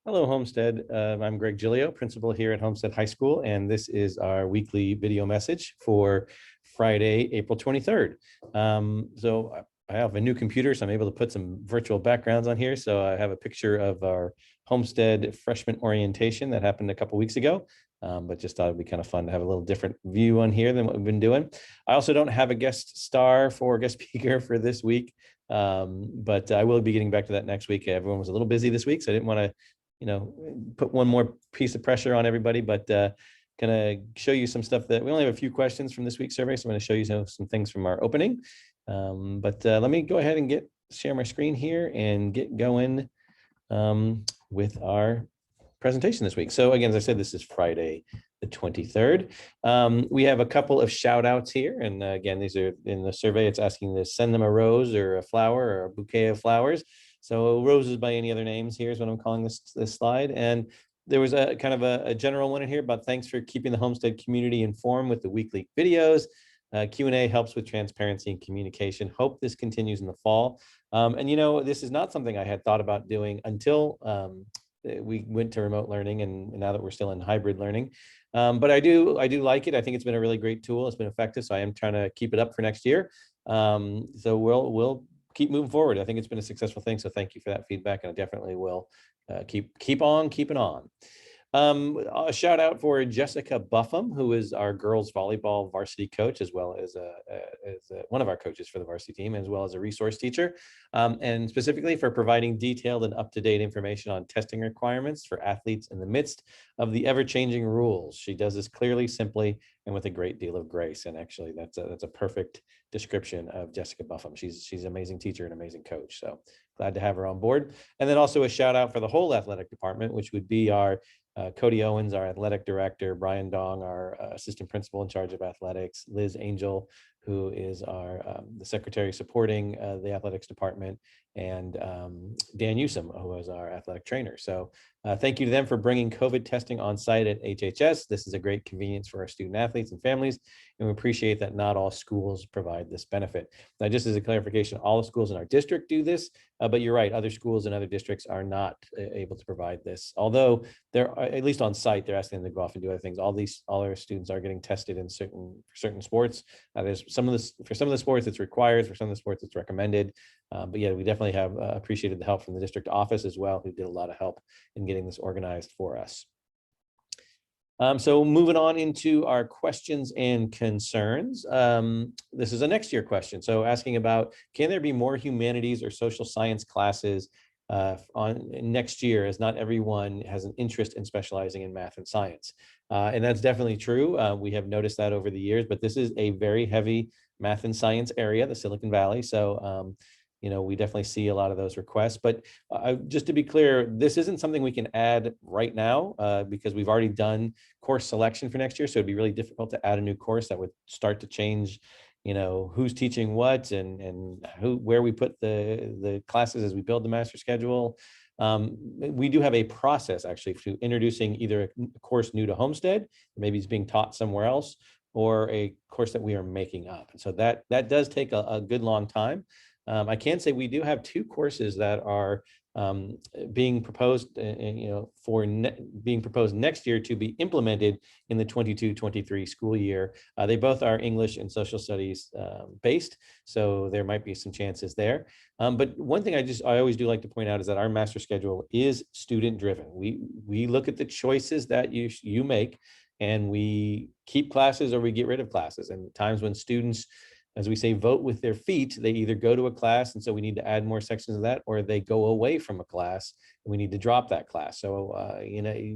Hello, Homestead. I'm Greg Gilio, principal here at Homestead High School, and this is our weekly video message for Friday, April 23rd. I have a new computer, so I'm able to put some virtual backgrounds on here. So I have a picture of our Homestead freshman orientation that happened a couple weeks ago, but just thought it'd be kind of fun to have a little different view on here than what we've been doing. I also don't have a guest star for guest speaker for this week, but I will be getting back to that next week. Everyone was a little busy this week, so I didn't want to put one more piece of pressure on everybody, but gonna show you some stuff that we only have a few questions from this week's survey. So I'm going to show you some things from our opening. Let me go ahead and share my screen here and get going with our presentation this week. So again, as I said, this is Friday, the 23rd. We have a couple of shout outs here. And again, these are in the survey. It's asking to send them a rose or a flower or a bouquet of flowers. So roses by any other names here is what I'm calling this slide. And there was a kind of a general one in here about thanks for keeping the Homestead community informed with the weekly videos. Q&A helps with transparency and communication. Hope this continues in the fall. This is not something I had thought about doing until we went to remote learning, and now that we're still in hybrid learning. But I do like it. I think it's been a really great tool. It's been effective. So I am trying to keep it up for next year. So we'll keep moving forward. I think it's been a successful thing. So thank you for that feedback. And I definitely will keep on keeping on. A shout out for Jessica Buffum, who is our girls volleyball varsity coach, as well as one of our coaches for the varsity team, as well as a resource teacher, and specifically for providing detailed and up-to-date information on testing requirements for athletes in the midst of the ever-changing rules. She does this clearly, simply, and with a great deal of grace. And actually, that's a perfect description of Jessica Buffum. She's an amazing teacher and amazing coach. So glad to have her on board. And then also a shout out for the whole athletic department, which would be our Cody Owens, our athletic director, Brian Dong, our assistant principal in charge of athletics, Liz Angel, who is our the secretary supporting the athletics department, and Dan Newsom, who is our athletic trainer. So thank you to them for bringing COVID testing on site at HHS. This is a great convenience for our student athletes and families, and we appreciate that not all schools provide this benefit. Now, just as a clarification, all the schools in our district do this, but you're right, other schools and other districts are not able to provide this. Although they're, at least on site, they're asking them to go off and do other things. All our students are getting tested in certain sports. There's for some of the sports it's required, for some of the sports it's recommended. But yeah, we definitely have appreciated the help from the district office as well, who did a lot of help in getting this organized for us. So moving on into our questions and concerns. This is a next year question. So asking about, can there be more humanities or social science classes on next year, as not everyone has an interest in specializing in math and science? And that's definitely true. We have noticed that over the years, but this is a very heavy math and science area, the Silicon Valley. So we definitely see a lot of those requests. But just to be clear, this isn't something we can add right now because we've already done course selection for next year. So it'd be really difficult to add a new course that would start to change, who's teaching what and where we put the classes as we build the master schedule. We do have a process actually to introducing either a course new to Homestead, maybe it's being taught somewhere else, or a course that we are making up. And so that does take a good long time. I can say we do have two courses that are being proposed, being proposed next year to be implemented in the 22-23 school year. They both are English and social studies based, so there might be some chances there. But one thing I always do like to point out is that our master schedule is student driven. We look at the choices that you make, and we keep classes or we get rid of classes. And times when students, as we say, vote with their feet, they either go to a class, and so we need to add more sections of that, or they go away from a class and we need to drop that class. So,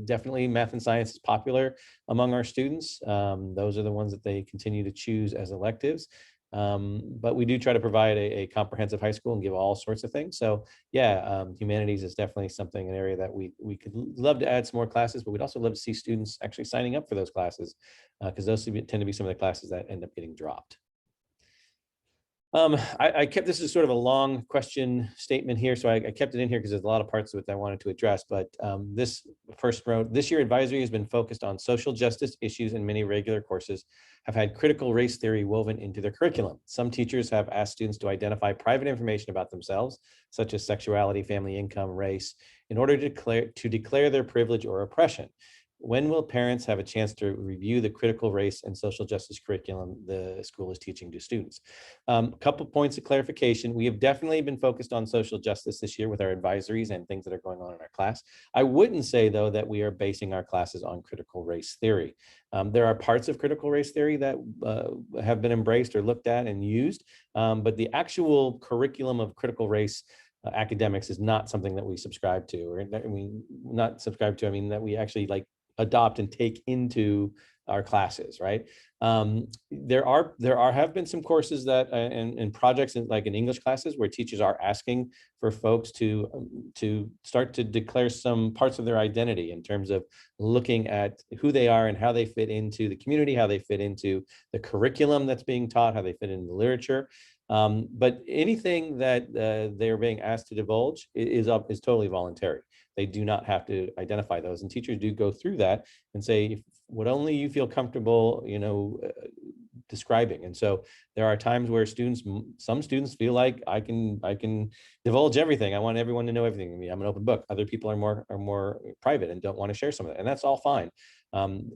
definitely math and science is popular among our students. Those are the ones that they continue to choose as electives. But we do try to provide a comprehensive high school and give all sorts of things. So yeah, humanities is definitely an area that we could love to add some more classes, but we'd also love to see students actually signing up for those classes because those tend to be some of the classes that end up getting dropped. I kept, this is sort of a long question statement here, so I kept it in here because there's a lot of parts of it that I wanted to address. But this first wrote, this year advisory has been focused on social justice issues, and many regular courses have had critical race theory woven into their curriculum. Some teachers have asked students to identify private information about themselves, such as sexuality, family income, race, in order to declare their privilege or oppression. When will parents have a chance to review the critical race and social justice curriculum the school is teaching to students? A couple points of clarification. We have definitely been focused on social justice this year with our advisories and things that are going on in our class. I wouldn't say, though, that we are basing our classes on critical race theory. There are parts of critical race theory that have been embraced or looked at and used, but the actual curriculum of critical race academics is not something that we subscribe to, or not subscribe to, I mean, that we actually like adopt and take into our classes, right? There have been some courses that and projects like in English classes where teachers are asking for folks to start to declare some parts of their identity in terms of looking at who they are and how they fit into the community, how they fit into the curriculum that's being taught, how they fit into the literature. But anything that they're being asked to divulge is totally voluntary. They do not have to identify those, and teachers do go through that and say what only you feel comfortable, describing. And so there are times where some students feel like I can divulge everything. I want everyone to know everything. I mean, I'm an open book. Other people are more private and don't want to share some of that, and that's all fine.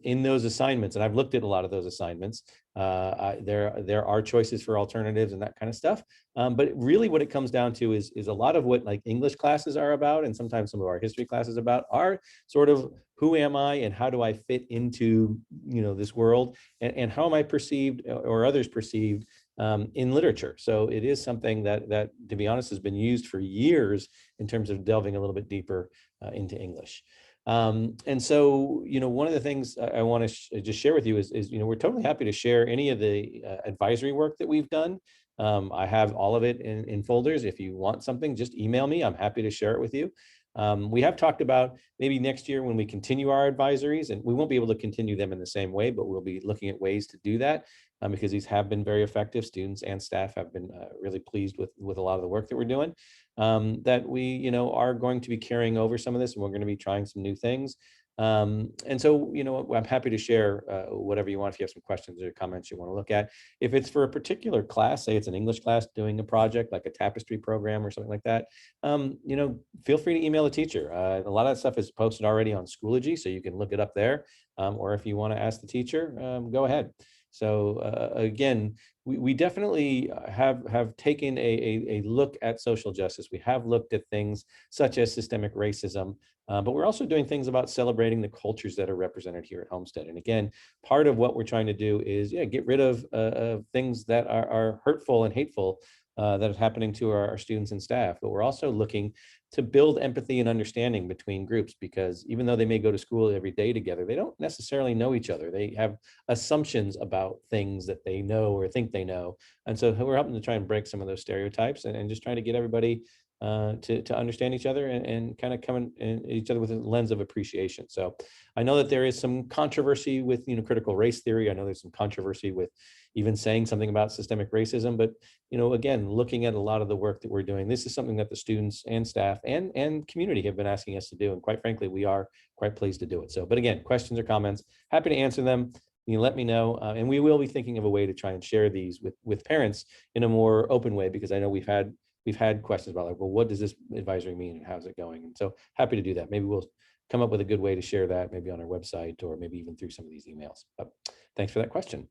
In those assignments, and I've looked at a lot of those assignments, there are choices for alternatives and that kind of stuff. But really what it comes down to is a lot of what like English classes are about, and sometimes some of our history classes about, are sort of who am I and how do I fit into this world, and how am I perceived or others perceived in literature. So it is something that to be honest has been used for years in terms of delving a little bit deeper into English. And so, one of the things I want to just share with you is, we're totally happy to share any of the advisory work that we've done. I have all of it in folders. If you want something, just email me. I'm happy to share it with you. We have talked about maybe next year when we continue our advisories, and we won't be able to continue them in the same way, but we'll be looking at ways to do that because these have been very effective. Students and staff have been really pleased with a lot of the work that we're doing. That we, are going to be carrying over some of this, and we're going to be trying some new things. And so, I'm happy to share whatever you want if you have some questions or comments you want to look at. If it's for a particular class, say it's an English class doing a project like a tapestry program or something like that, feel free to email the teacher. A lot of that stuff is posted already on Schoology, so you can look it up there. Or if you want to ask the teacher, go ahead. So again, we definitely have taken a look at social justice. We have looked at things such as systemic racism, but we're also doing things about celebrating the cultures that are represented here at Homestead. And again, part of what we're trying to do is get rid of things that are hurtful and hateful that is happening to our students and staff. But we're also looking to build empathy and understanding between groups, because even though they may go to school every day together, they don't necessarily know each other. They have assumptions about things that they know or think they know. And so we're helping to try and break some of those stereotypes and just trying to get everybody to understand each other and kind of come in each other with a lens of appreciation. So I know that there is some controversy with critical race theory. I know there's some controversy with even saying something about systemic racism, but again, looking at a lot of the work that we're doing, this is something that the students and staff and community have been asking us to do, and quite frankly, we are quite pleased to do it. So, but again, questions or comments, happy to answer them. You let me know, and we will be thinking of a way to try and share these with parents in a more open way, because I know we've had questions about like, well, what does this advisory mean and how's it going? And so happy to do that. Maybe we'll come up with a good way to share that, maybe on our website or maybe even through some of these emails. But thanks for that question.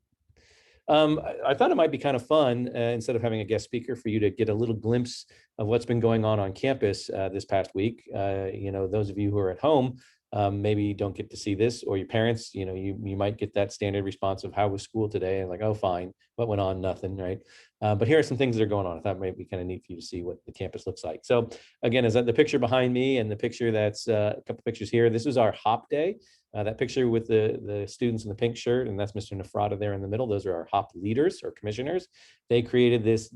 I thought it might be kind of fun, instead of having a guest speaker, for you to get a little glimpse of what's been going on campus this past week. Those of you who are at home maybe don't get to see this, or your parents, you might get that standard response of how was school today, and like, oh, fine, what went on? Nothing, right? But here are some things that are going on. I thought it might be kind of neat for you to see what the campus looks like. So again, is that the picture behind me and the picture that's a couple pictures here? This is our HOP day. That picture with the students in the pink shirt, and that's Mr. Nefrata there in the middle. Those are our HOP leaders or commissioners. They created this,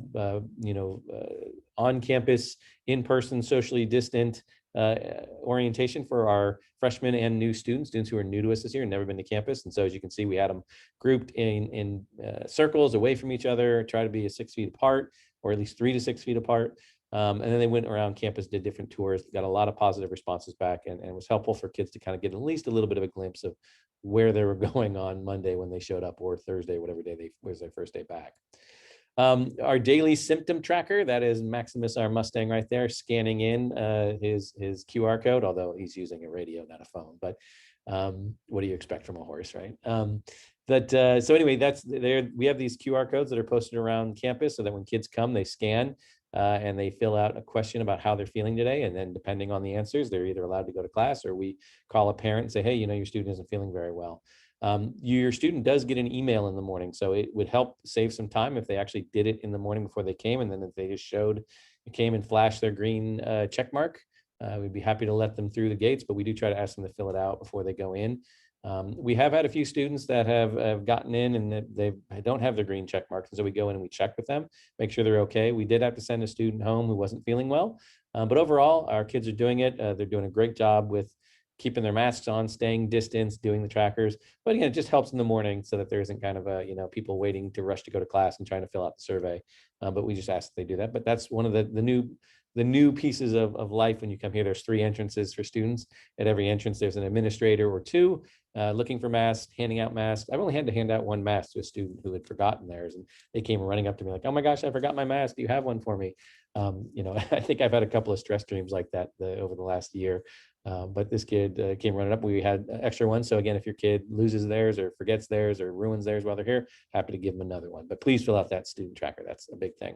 on-campus, in-person, socially distant orientation for our freshmen and new students who are new to us this year and never been to campus. And so as you can see, we had them grouped in circles away from each other, try to be 6 feet apart, or at least 3 to 6 feet apart. And then they went around campus, did different tours, got a lot of positive responses back, and it was helpful for kids to kind of get at least a little bit of a glimpse of where they were going on Monday when they showed up, or Thursday, whatever day was their first day back. Our daily symptom tracker, that is Maximus, our Mustang right there, scanning in his QR code, although he's using a radio, not a phone, but what do you expect from a horse, right? So anyway, that's there. We have these QR codes that are posted around campus so that when kids come, they scan and they fill out a question about how they're feeling today. And then depending on the answers, they're either allowed to go to class, or we call a parent and say, hey, your student isn't feeling very well. Your student does get an email in the morning, so it would help save some time if they actually did it in the morning before they came, and then if they just came and flashed their green check mark, we'd be happy to let them through the gates, but we do try to ask them to fill it out before they go in. We have had a few students that have gotten in and they don't have their green check marks, and so we go in and we check with them, make sure they're okay. We did have to send a student home who wasn't feeling well, but overall, our kids are doing it. They're doing a great job with keeping their masks on, staying distance, doing the trackers. But again, it just helps in the morning so that there isn't kind of a, people waiting to rush to go to class and trying to fill out the survey. But we just ask that they do that. But that's one of the new pieces of life when you come here. There's 3 entrances for students. At every entrance, there's an administrator or 2 looking for masks, handing out masks. I've only had to hand out 1 mask to a student who had forgotten theirs, and they came running up to me like, oh my gosh, I forgot my mask. Do you have one for me? I think I've had a couple of stress dreams like that over the last year. But this kid came running up. We had extra ones. So again, if your kid loses theirs or forgets theirs or ruins theirs while they're here, happy to give them another one. But please fill out that student tracker. That's a big thing.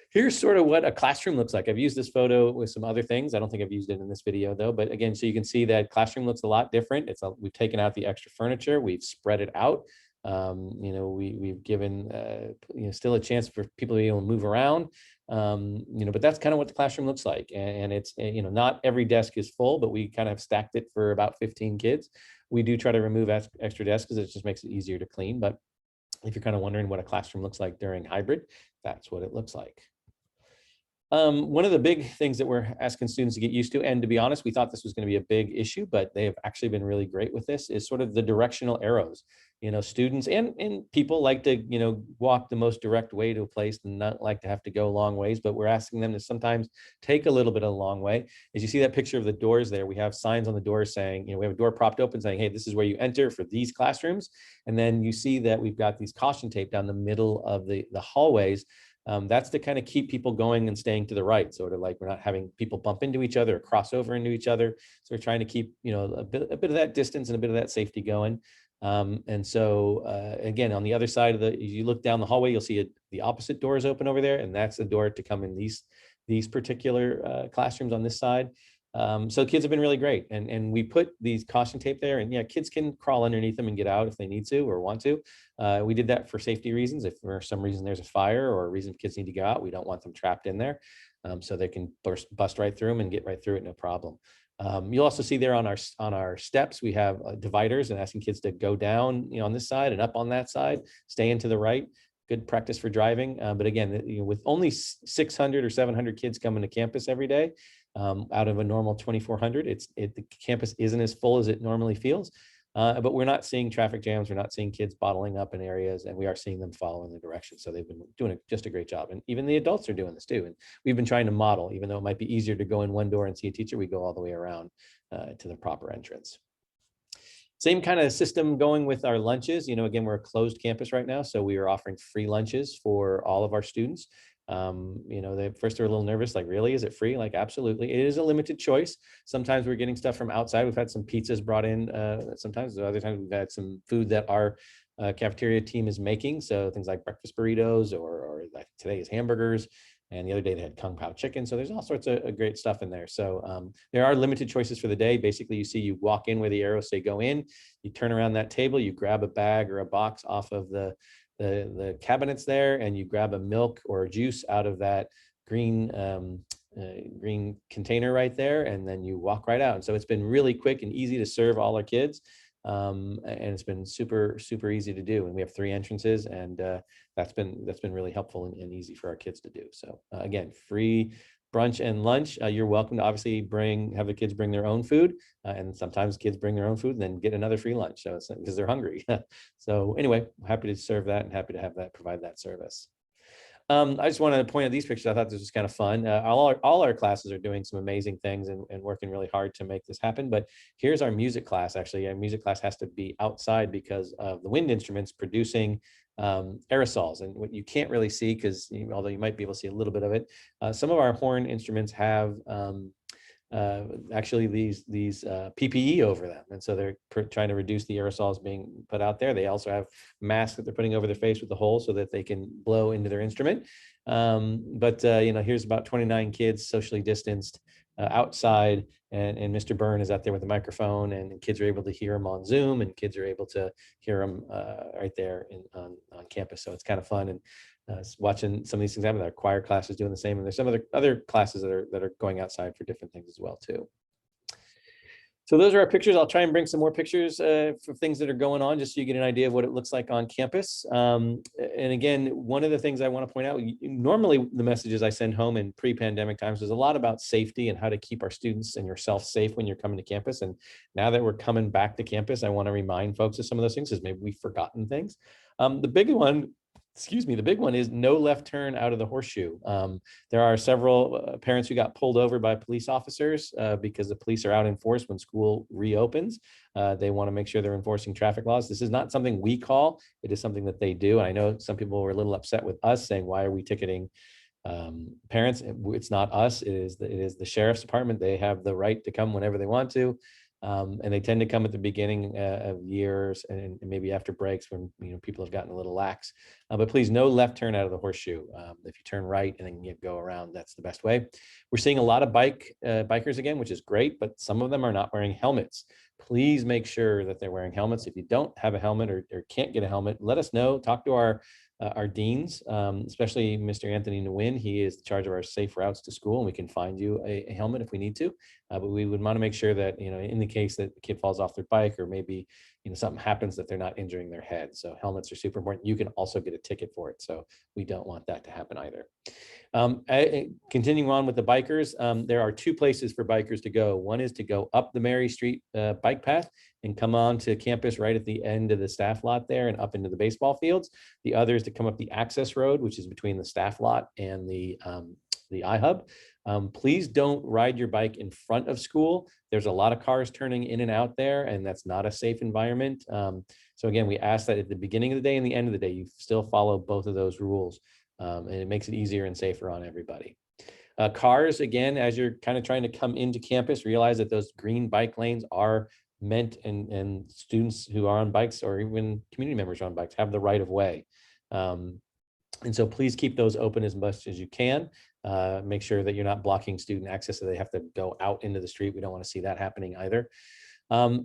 Here's sort of what a classroom looks like. I've used this photo with some other things. I don't think I've used it in this video though. But again, so you can see that classroom looks a lot different. We've taken out the extra furniture. We've spread it out. We've given still a chance for people to be able to move around. But that's kind of what the classroom looks like. And it's, not every desk is full, but we kind of stacked it for about 15 kids. We do try to remove extra desks because it just makes it easier to clean. But if you're kind of wondering what a classroom looks like during hybrid, that's what it looks like. One of the big things that we're asking students to get used to, and to be honest, we thought this was going to be a big issue, but they have actually been really great with this, is sort of the directional arrows. Students and people like to, walk the most direct way to a place and not like to have to go long ways, but we're asking them to sometimes take a little bit of a long way. As you see that picture of the doors there, we have signs on the doors saying, we have a door propped open saying, hey, this is where you enter for these classrooms. And then you see that we've got these caution tape down the middle of the hallways. That's to kind of keep people going and staying to the right, sort of like we're not having people bump into each other or cross over into each other. So we're trying to keep, a bit of that distance and a bit of that safety going. And so again, on the other side as you look down the hallway, you'll see the opposite door is open over there, and that's the door to come in these particular classrooms on this side. So kids have been really great, and we put these caution tape there, and yeah, kids can crawl underneath them and get out if they need to or want to. We did that for safety reasons. If for some reason there's a fire or a reason kids need to go out, we don't want them trapped in there, so they can bust right through them and get right through it, no problem. You'll also see there on our steps, we have dividers and asking kids to go down, on this side and up on that side, stay into the right. Good practice for driving. But again, with only 600 or 700 kids coming to campus every day, out of a normal 2,400, the campus isn't as full as it normally feels. But we're not seeing traffic jams. We're not seeing kids bottling up in areas, and we are seeing them follow in the direction. So they've been doing just a great job. And even the adults are doing this too. And we've been trying to model, even though it might be easier to go in one door and see a teacher, we go all the way around to the proper entrance. Same kind of system going with our lunches. Again, we're a closed campus right now, so we are offering free lunches for all of our students. They first they're a little nervous, like, really, is it free? Like, absolutely. It is a limited choice. Sometimes we're getting stuff from outside. We've had some pizzas brought in. Sometimes other times we've had some food that our cafeteria team is making. So things like breakfast burritos, or like today is hamburgers. And the other day they had kung pao chicken. So there's all sorts of great stuff in there. So there are limited choices for the day. Basically, you walk in where the arrows say go in, you turn around that table, you grab a bag or a box off of the cabinets there, and you grab a milk or a juice out of that green container right there, and then you walk right out. And so it's been really quick and easy to serve all our kids. And it's been super, super easy to do. And we have 3 entrances, and that's been really helpful and easy for our kids to do. So again, free Brunch and Lunch. You're welcome to obviously have the kids bring their own food, and sometimes kids bring their own food and then get another free lunch, so it's because they're hungry. So anyway, happy to serve that and happy to have that, provide that service. I just wanted to point out these pictures. I thought this was kind of fun. All our classes are doing some amazing things and working really hard to make this happen. But here's our music class. Actually, our music class has to be outside because of the wind instruments producing aerosols. And what you can't really see, because although you might be able to see a little bit of it, some of our horn instruments have actually these PPE over them, and so they're trying to reduce the aerosols being put out there. They also have masks that they're putting over their face with the hole so that they can blow into their instrument. Here's about 29 kids socially distanced outside, and Mr. Byrne is out there with a microphone, and kids are able to hear him on Zoom, and kids are able to hear him right there on campus. So it's kind of fun, and watching some of these things happen. Our choir class is doing the same, and there's some other classes that are going outside for different things as well too. So those are our pictures. I'll try and bring some more pictures for things that are going on, just so you get an idea of what it looks like on campus. And again, one of the things I want to point out, normally the messages I send home in pre-pandemic times was a lot about safety and how to keep our students and yourself safe when you're coming to campus. And now that we're coming back to campus, I want to remind folks of some of those things, because maybe we've forgotten things. The big one is no left turn out of the horseshoe. There are several parents who got pulled over by police officers because the police are out in force when school reopens. They want to make sure they're enforcing traffic laws. This is not something we call, it is something that they do. And I know some people were a little upset with us saying, why are we ticketing parents? It's not us, it is the sheriff's department. They have the right to come whenever they want to. And they tend to come at the beginning of years and maybe after breaks when people have gotten a little lax. But please, no left turn out of the horseshoe. If you turn right and then you go around, that's the best way. We're seeing a lot of bikers again, which is great, but some of them are not wearing helmets. Please make sure that they're wearing helmets. If you don't have a helmet or can't get a helmet, let us know. Talk to our deans, especially Mr. Anthony Nguyen. He is in charge of our safe routes to school, and we can find you a helmet if we need to. But we would want to make sure that, in the case that the kid falls off their bike, or maybe, something happens, that they're not injuring their head. So helmets are super important. You can also get a ticket for it. So we don't want that to happen either. Continuing on with the bikers, there are two places for bikers to go. One is to go up the Mary Street bike path and come on to campus right at the end of the staff lot there and up into the baseball fields. The other is to come up the access road, which is between the staff lot and the iHub. Please don't ride your bike in front of school. There's a lot of cars turning in and out there, and that's not a safe environment. So again, we ask that at the beginning of the day and the end of the day, you still follow both of those rules. And it makes it easier and safer on everybody. Cars, again, as you're kind of trying to come into campus, realize that those green bike lanes are meant, and students who are on bikes, or even community members on bikes, have the right of way. And so please keep those open as much as you can. Make sure that you're not blocking student access so they have to go out into the street. We don't want to see that happening either.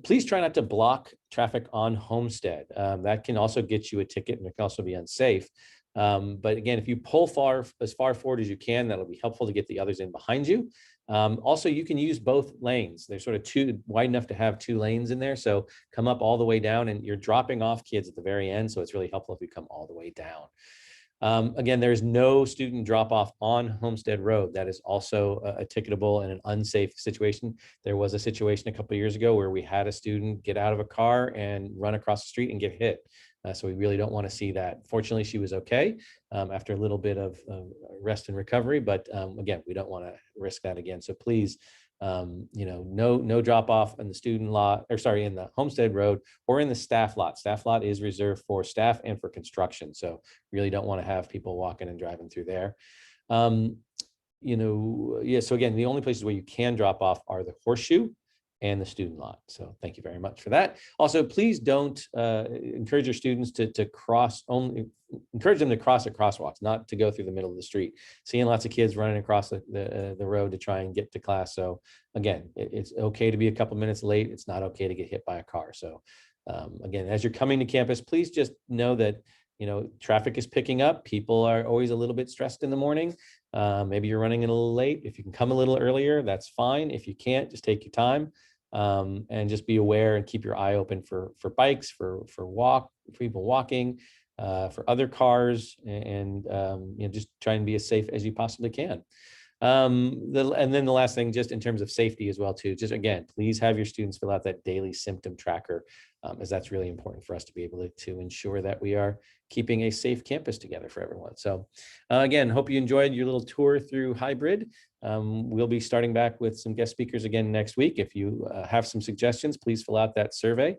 Please try not to block traffic on Homestead. That can also get you a ticket, and it can also be unsafe. But again, if you pull as far forward as you can, that'll be helpful to get the others in behind you. Also, you can use both lanes. They're sort of wide enough to have two lanes in there. So come up all the way down, and you're dropping off kids at the very end. So it's really helpful if you come all the way down. Again, there's no student drop off on Homestead Road. That is also a ticketable and an unsafe situation. There was a situation a couple of years ago where we had a student get out of a car and run across the street and get hit. So we really don't want to see that. Fortunately, she was okay after a little bit of rest and recovery. But again, we don't want to risk that again. So please, no drop off in the student lot, in the Homestead Road or in the staff lot. Staff lot is reserved for staff and for construction. So really don't want to have people walking and driving through there. So again, the only places where you can drop off are the horseshoe and the student lot. So thank you very much for that. Also, please don't encourage your students to encourage them to cross at crosswalks, not to go through the middle of the street. Seeing lots of kids running across the road to try and get to class. So again, it's okay to be a couple minutes late. It's not okay to get hit by a car. So again, as you're coming to campus, please just know that traffic is picking up. People are always a little bit stressed in the morning. Maybe you're running a little late. If you can come a little earlier, that's fine. If you can't, just take your time. And just be aware and keep your eye open for bikes, for people walking, for other cars, and just try and be as safe as you possibly can. And then the last thing, just in terms of safety as well, too, just again, please have your students fill out that daily symptom tracker, as that's really important for us to be able to ensure that we are keeping a safe campus together for everyone. So again, hope you enjoyed your little tour through hybrid. We'll be starting back with some guest speakers again next week. If you have some suggestions, please fill out that survey.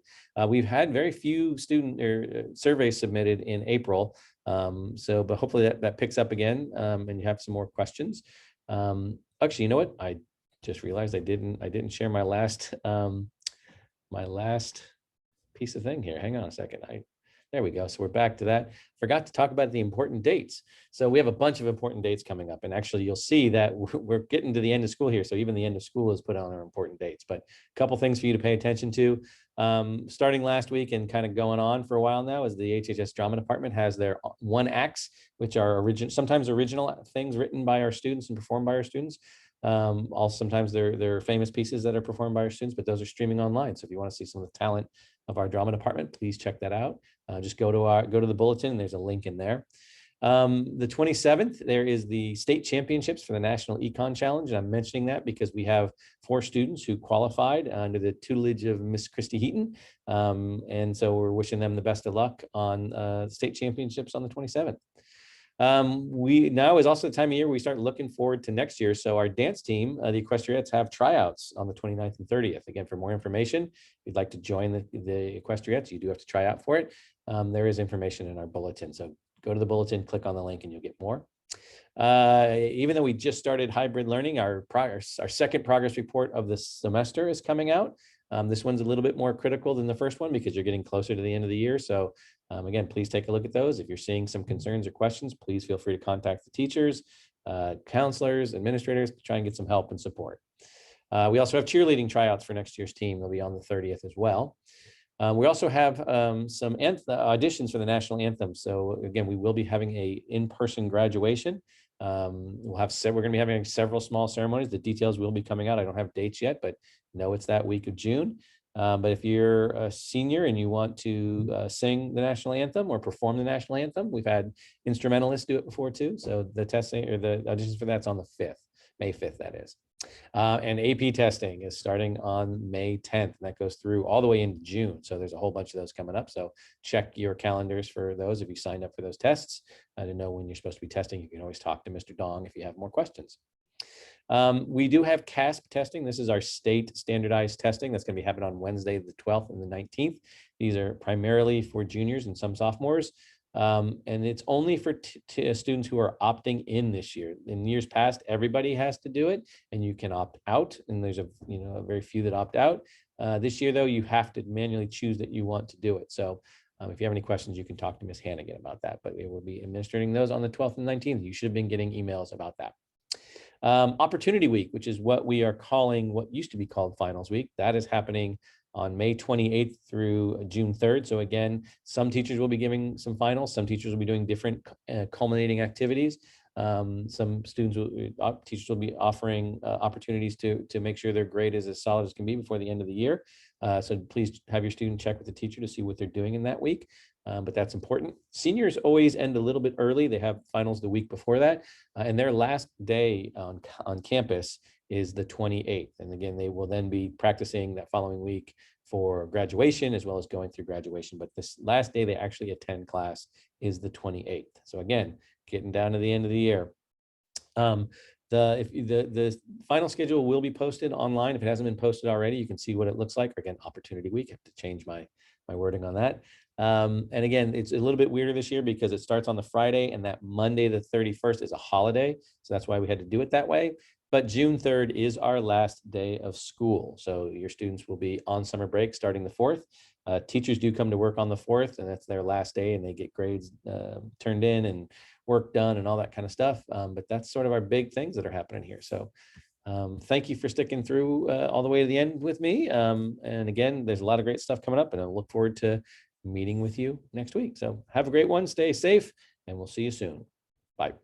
We've had very few student surveys submitted in April. But hopefully that picks up again, and you have some more questions. Actually, you know what? I just realized I didn't share my last piece of thing here. Hang on a second. There we go. So we're back to that. Forgot to talk about the important dates. So we have a bunch of important dates coming up, and actually you'll see that we're getting to the end of school here. So even the end of school is put on our important dates, but a couple things for you to pay attention to. Starting last week and kind of going on for a while now is the HHS drama department has their one acts, which are sometimes original things written by our students and performed by our students. Also, sometimes they're famous pieces that are performed by our students, but those are streaming online. So if you want to see some of the talent of our drama department, please check that out. Just go to the bulletin. There's a link in there. The 27th, there is the state championships for the National Econ Challenge. And I'm mentioning that because we have 4 students who qualified under the tutelage of Miss Christy Heaton. And so we're wishing them the best of luck on state championships on the 27th. Now is also the time of year we start looking forward to next year. So our dance team, the Equestriates, have tryouts on the 29th and 30th. Again, for more information, if you'd like to join the Equestriates, you do have to try out for it. There is information in our bulletin. So go to the bulletin, click on the link, and you'll get more. Even though we just started hybrid learning, our second progress report of the semester is coming out. This one's a little bit more critical than the first one because you're getting closer to the end of the year. So again, please take a look at those. If you're seeing some concerns or questions, please feel free to contact the teachers, counselors, administrators to try and get some help and support. We also have cheerleading tryouts for next year's team. They'll be on the 30th as well. We also have some auditions for the national anthem. So again, we will be having a in-person graduation. We're going to be having several small ceremonies. The details will be coming out. I don't have dates yet, but know it's that week of June. But if you're a senior and you want to sing the national anthem or perform the national anthem, we've had instrumentalists do it before too. So the testing or the auditions for that's on the 5th, May 5th, that is. And AP testing is starting on May 10th, and that goes through all the way into June. So there's a whole bunch of those coming up. So check your calendars for those if you signed up for those tests. To know when you're supposed to be testing, you can always talk to Mr. Dong if you have more questions. We do have CASP testing. This is our state standardized testing. That's going to be happening on Wednesday, the 12th and the 19th. These are primarily for juniors and some sophomores. And it's only for students who are opting in this year. In years past, everybody has to do it and you can opt out. And there's a very few that opt out. This year, though, you have to manually choose that you want to do it. So if you have any questions, you can talk to Ms. Hannigan about that, but we will be administering those on the 12th and 19th. You should have been getting emails about that. Opportunity Week, which is what we are calling what used to be called Finals Week. That is happening on May 28th through June 3rd. So again, some teachers will be giving some finals. Some teachers will be doing different culminating activities. Some teachers will be offering opportunities to make sure their grade is as solid as can be before the end of the year. So please have your student check with the teacher to see what they're doing in that week. But that's important. Seniors always end a little bit early. They have finals the week before that. And their last day on campus is the 28th. And again, they will then be practicing that following week for graduation as well as going through graduation. But this last day they actually attend class is the 28th. So again, getting down to the end of the year. The final schedule will be posted online. If it hasn't been posted already, you can see what it looks like. Again, Opportunity Week. I have to change my wording on that. And again, it's a little bit weirder this year because it starts on the Friday and that Monday, the 31st is a holiday. So that's why we had to do it that way. But June 3rd is our last day of school. So your students will be on summer break starting the 4th. Teachers do come to work on the 4th, and that's their last day, and they get grades turned in and work done and all that kind of stuff. But that's sort of our big things that are happening here. So thank you for sticking through all the way to the end with me. And again, there's a lot of great stuff coming up, and I look forward to meeting with you next week. So have a great one, stay safe, and we'll see you soon. Bye.